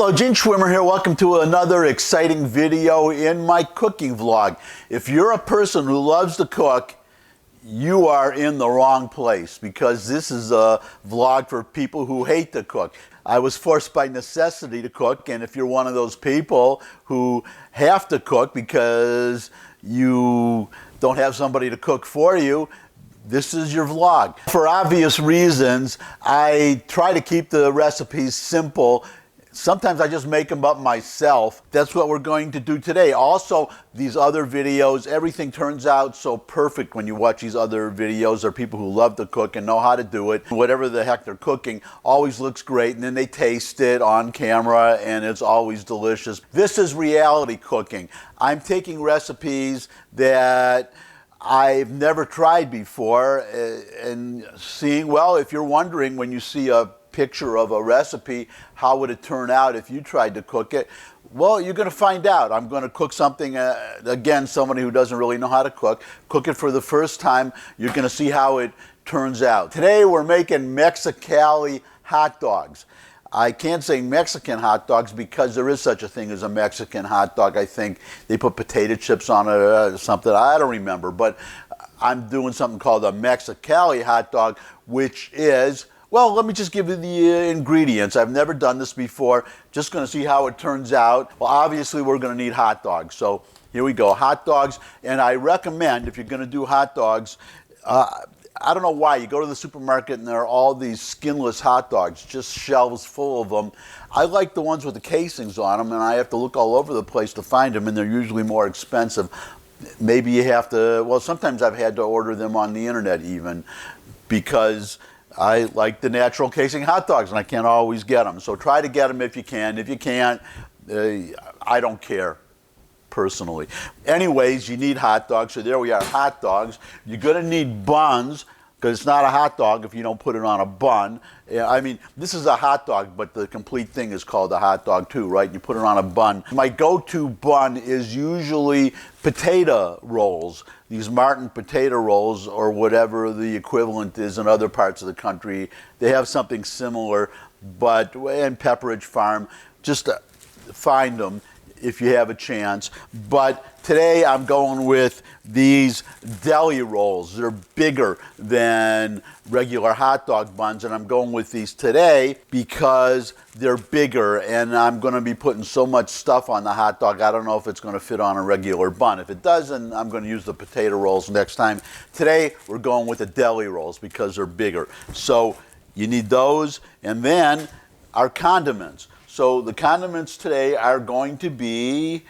Hello, Gene Schwimmer here. Welcome to another exciting video in my cooking vlog. If you're a person who loves to cook, you are in the wrong place because this is a vlog for people who hate to cook. I was forced by necessity to cook, and if you're one of those people who have to cook because you don't have somebody to cook for you, this is your vlog. For obvious reasons, I try to keep the recipes simple. Sometimes I just make them up myself. That's what we're going to do today. Also, these other videos, everything turns out so perfect when you watch these other videos. There are people who love to cook and know how to do it. Whatever the heck they're cooking always looks great, and then they taste it on camera and it's always delicious. This is reality cooking. I'm taking recipes that I've never tried before and seeing, well, if you're wondering when you see a picture of a recipe, how would it turn out if you tried to cook it? Well, you're going to find out. I'm going to cook something, again, somebody who doesn't really know how to cook it for the first time. You're going to see how it turns out. Today we're making Mexicali hot dogs. I can't say Mexican hot dogs because there is such a thing as a Mexican hot dog. I think they put potato chips on it or something. I don't remember, but I'm doing something called a Mexicali hot dog, which is, well, let me just give you the ingredients. I've never done this before. Just going to see how it turns out. Well, obviously, we're going to need hot dogs. So here we go, hot dogs. And I recommend, if you're going to do hot dogs, I don't know why, you go to the supermarket and there are all these skinless hot dogs, just shelves full of them. I like the ones with the casings on them, and I have to look all over the place to find them, and they're usually more expensive. Maybe you have to, well, sometimes I've had to order them on the internet even, because I like the natural casing hot dogs, and I can't always get them. So try to get them if you can. If you can't, I don't care, personally. Anyways, you need hot dogs. So there we are, hot dogs. You're going to need buns, because it's not a hot dog if you don't put it on a bun. I mean, this is a hot dog, but the complete thing is called a hot dog too, right? You put it on a bun. My go-to bun is usually potato rolls. These Martin potato rolls, or whatever the equivalent is in other parts of the country. They have something similar, but in Pepperidge Farm, just find them if you have a chance. But today I'm going with these deli rolls. They're bigger than regular hot dog buns, and I'm going with these today because they're bigger, and I'm going to be putting so much stuff on the hot dog, I don't know if it's going to fit on a regular bun. If it doesn't, I'm going to use the potato rolls next time. Today we're going with the deli rolls because they're bigger. So you need those, and then our condiments. So the condiments today are going to be,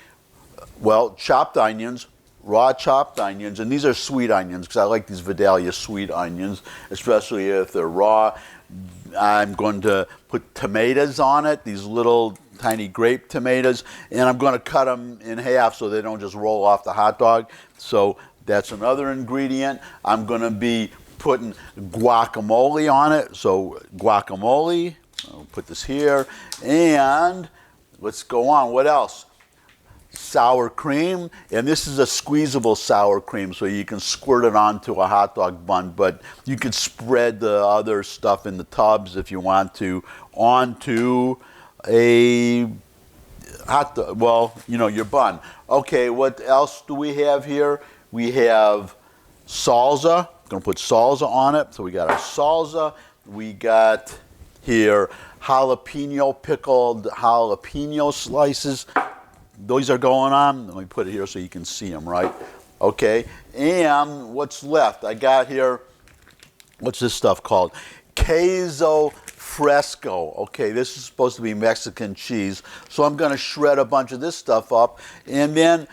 well, chopped onions, raw chopped onions, and these are sweet onions because I like these Vidalia sweet onions, especially if they're raw. I'm going to put tomatoes on it, these little tiny grape tomatoes, and I'm going to cut them in half so they don't just roll off the hot dog. So that's another ingredient. I'm going to be putting guacamole on it, so guacamole. I'll put this here, and let's go on. What else? Sour cream, and this is a squeezable sour cream, so you can squirt it onto a hot dog bun, but you can spread the other stuff in the tubs if you want to onto a hot dog, well, you know, your bun. Okay, what else do we have here? We have salsa. I'm going to put salsa on it, so we got our salsa. We got here pickled jalapeno slices. Those are going on. Let me put it here so you can see them, right? Okay, and what's left? I got here, what's this stuff called? Queso fresco. Okay, this is supposed to be Mexican cheese. So I'm going to shred a bunch of this stuff up, and then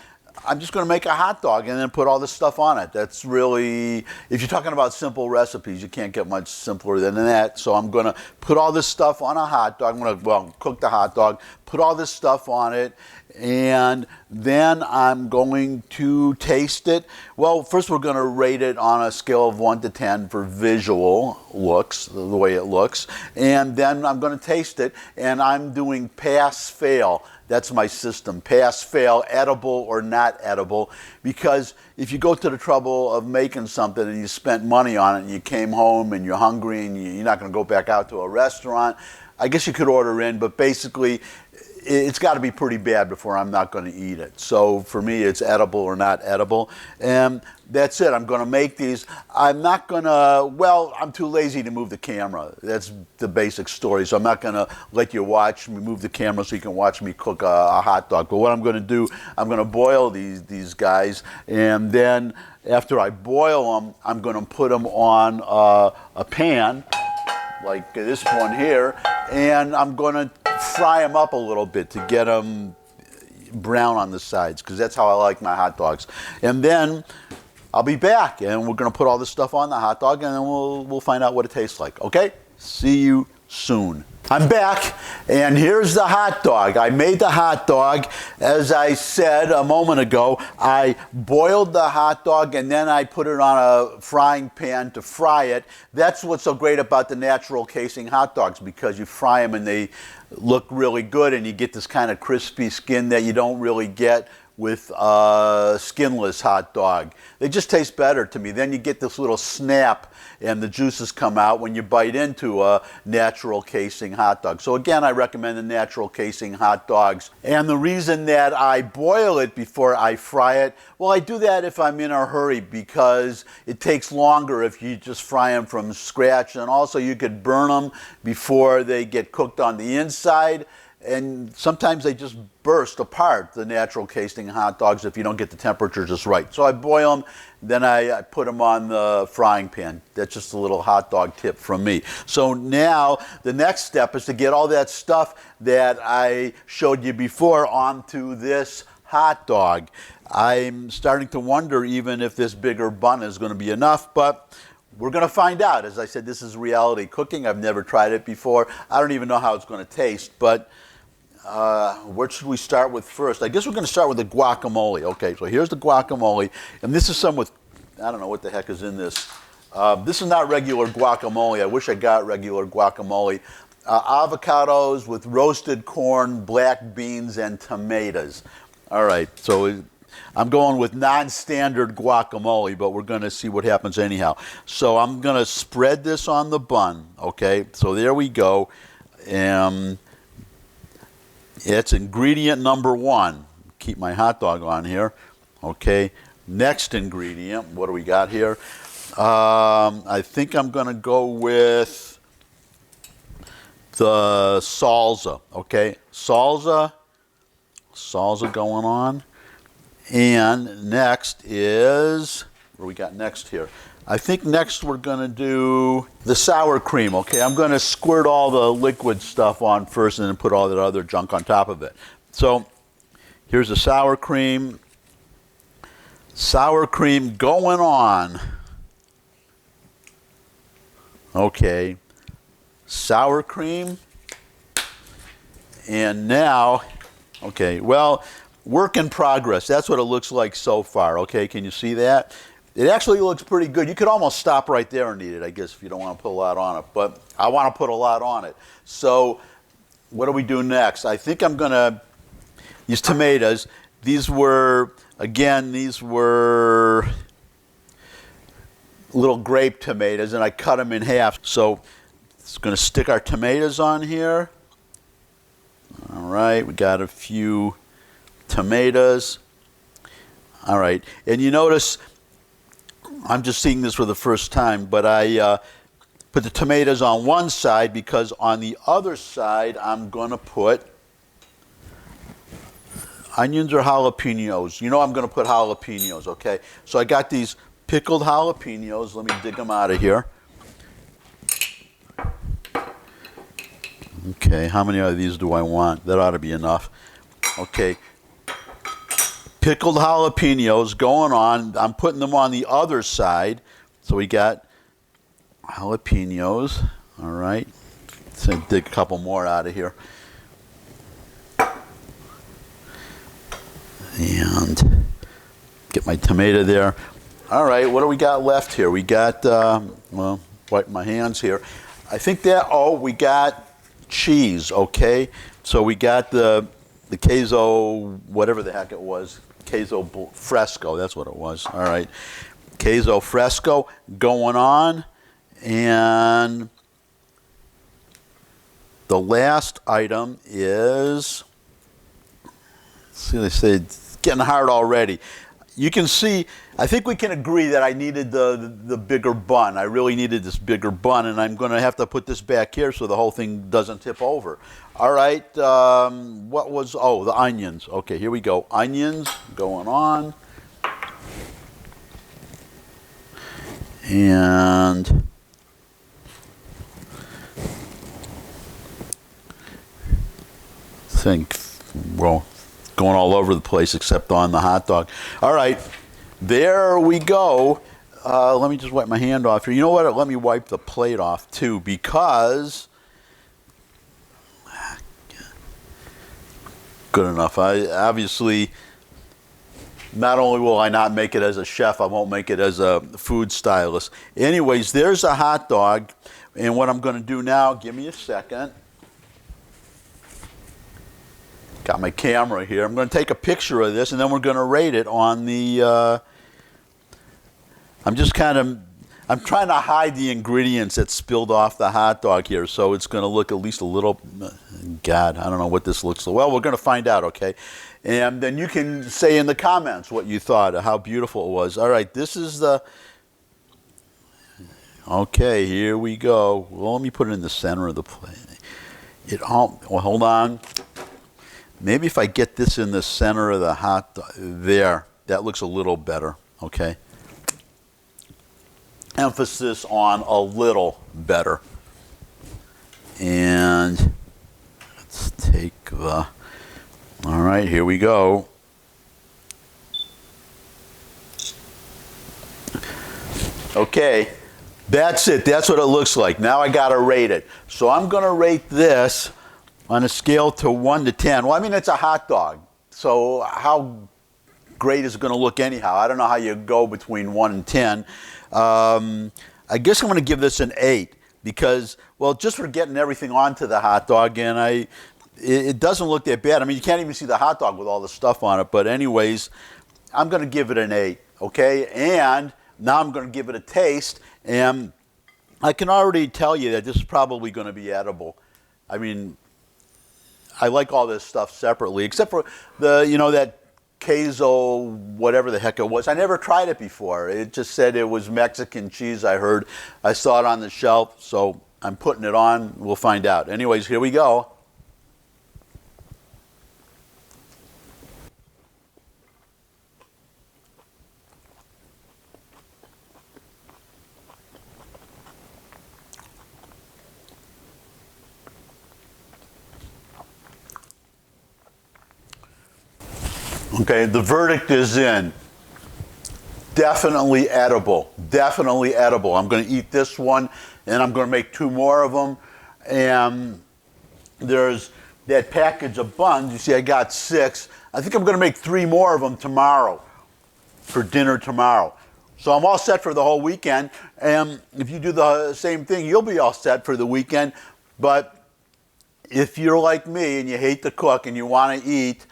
I'm just going to make a hot dog and then put all this stuff on it. That's really, if you're talking about simple recipes, you can't get much simpler than that. So I'm going to put all this stuff on a hot dog. I'm going to, well, cook the hot dog, put all this stuff on it, and then I'm going to taste it. Well, first we're going to rate it on a scale of 1 to 10 for visual looks, the way it looks, and then I'm going to taste it, and I'm doing pass-fail. That's my system, pass-fail, edible or not edible, because if you go to the trouble of making something and you spent money on it and you came home and you're hungry and you're not going to go back out to a restaurant, I guess you could order in, but basically it's got to be pretty bad before I'm not going to eat it. So for me, it's edible or not edible. And that's it. I'm going to make these. I'm not going to, well, I'm too lazy to move the camera. That's the basic story. So I'm not going to let you watch me move the camera so you can watch me cook a hot dog. But what I'm going to do, I'm going to boil these guys. And then after I boil them, I'm going to put them on a pan like this one here. And I'm going to fry them up a little bit to get them brown on the sides, because that's how I like my hot dogs. And then I'll be back, and we're going to put all this stuff on the hot dog, and then we'll find out what it tastes like. Okay? See you soon. I'm back, and here's the hot dog. I made the hot dog. As I said a moment ago, I boiled the hot dog, and then I put it on a frying pan to fry it. That's what's so great about the natural casing hot dogs, because you fry them and they look really good, and you get this kind of crispy skin that you don't really get with a skinless hot dog. They just taste better to me. Then you get this little snap and the juices come out when you bite into a natural casing hot dog. So again, I recommend the natural casing hot dogs. And the reason that I boil it before I fry it, well, I do that if I'm in a hurry, because it takes longer if you just fry them from scratch. And also you could burn them before they get cooked on the inside. And sometimes they just burst apart, the natural casing hot dogs, if you don't get the temperature just right. So I boil them, then I put them on the frying pan. That's just a little hot dog tip from me. So now the next step is to get all that stuff that I showed you before onto this hot dog. I'm starting to wonder even if this bigger bun is going to be enough, but we're going to find out. As I said, this is reality cooking. I've never tried it before. I don't even know how it's going to taste, but what should we start with first? I guess we're going to start with the guacamole. Okay, so here's the guacamole, and this is some with, I don't know what the heck is in this. This is not regular guacamole. I wish I got regular guacamole. Avocados with roasted corn, black beans, and tomatoes. All right, so I'm going with non-standard guacamole, but we're going to see what happens anyhow. So I'm going to spread this on the bun, okay? So there we go. It's ingredient number one. Keep my hot dog on here, okay? Next ingredient, what do we got here? I think I'm going to go with the salsa, okay? Salsa going on. And next is, what do we got next here? I think next we're going to do the sour cream, okay? I'm going to squirt all the liquid stuff on first and then put all that other junk on top of it. So here's the sour cream. Sour cream going on. Okay. Sour cream. And now, okay, well, work in progress. That's what it looks like so far, okay? Can you see that? It actually looks pretty good. You could almost stop right there and eat it, I guess, if you don't want to put a lot on it. But I want to put a lot on it. So what do we do next? I think I'm going to use tomatoes. These were little grape tomatoes, and I cut them in half. So it's going to stick our tomatoes on here. All right, we got a few tomatoes. All right, and you notice, I'm just seeing this for the first time, but I put the tomatoes on one side because on the other side I'm going to put onions or jalapenos. You know I'm going to put jalapenos, okay? So I got these pickled jalapenos. Let me dig them out of here. Okay, how many of these do I want? That ought to be enough. Okay. Pickled jalapenos going on. I'm putting them on the other side. So we got jalapenos. All right. Let's dig a couple more out of here. And get my tomato there. All right, what do we got left here? We got, well, wipe my hands here. I think we got cheese, okay? So we got the queso, whatever the heck it was. Queso fresco, that's what it was. All right. Queso fresco going on. And the last item is See, they say it's getting hard already. You can see, I think we can agree that I needed the bigger bun. I really needed this bigger bun, and I'm going to have to put this back here so the whole thing doesn't tip over. All right, what was, oh, the onions. Okay, here we go. Onions going on. And think, well, going all over the place except on the hot dog. All right, there we go. Let me just wipe my hand off here. You know what? Let me wipe the plate off too, because good enough. I obviously, not only will I not make it as a chef, I won't make it as a food stylist. Anyways, there's a hot dog, and what I'm going to do now, give me a second. Got my camera here. I'm going to take a picture of this, and then we're going to rate it on the, I'm trying to hide the ingredients that spilled off the hot dog here, so it's going to look at least a little, God, I don't know what this looks like. Well, we're going to find out, okay? And then you can say in the comments what you thought, how beautiful it was. All right, this is the, okay, here we go. Well, let me put it in the center of the plate. Well, hold on. Maybe if I get this in the center of the hot dog, there, that looks a little better, okay? Emphasis on a little better. And let's take the, all right, here we go. Okay, that's it. That's what it looks like. Now I got to rate it. So I'm going to rate this on a scale to 1 to 10. Well, I mean, it's a hot dog. So how great is it going to look anyhow? I don't know how you go between 1 and 10. I guess I'm going to give this an 8 because, well, just for getting everything onto the hot dog, and it doesn't look that bad. I mean, you can't even see the hot dog with all the stuff on it. But anyways, I'm going to give it an 8, okay? And now I'm going to give it a taste. And I can already tell you that this is probably going to be edible. I mean, I like all this stuff separately, except for the, you know, that queso, whatever the heck it was. I never tried it before. It just said it was Mexican cheese, I heard. I saw it on the shelf, so I'm putting it on. We'll find out. Anyways, here we go. Okay, the verdict is in. Definitely edible. Definitely edible. I'm going to eat this one, and I'm going to make 2 more of them. And there's that package of buns. You see, I got 6. I think I'm going to make 3 more of them tomorrow for dinner tomorrow. So I'm all set for the whole weekend. And if you do the same thing, you'll be all set for the weekend. But if you're like me and you hate to cook and you want to eat,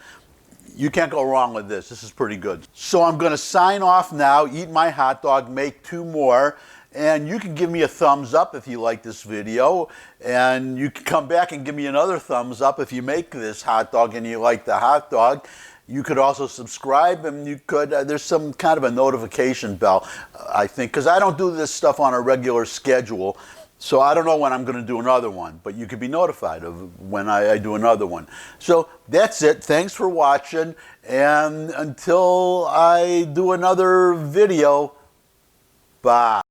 you can't go wrong with this. This is pretty good. So I'm going to sign off now, eat my hot dog, make 2 more, and you can give me a thumbs up if you like this video, and you can come back and give me another thumbs up if you make this hot dog and you like the hot dog. You could also subscribe, and you could, there's some kind of a notification bell, I think, because I don't do this stuff on a regular schedule. So I don't know when I'm going to do another one, but you can be notified of when I do another one. So that's it. Thanks for watching. And until I do another video, bye.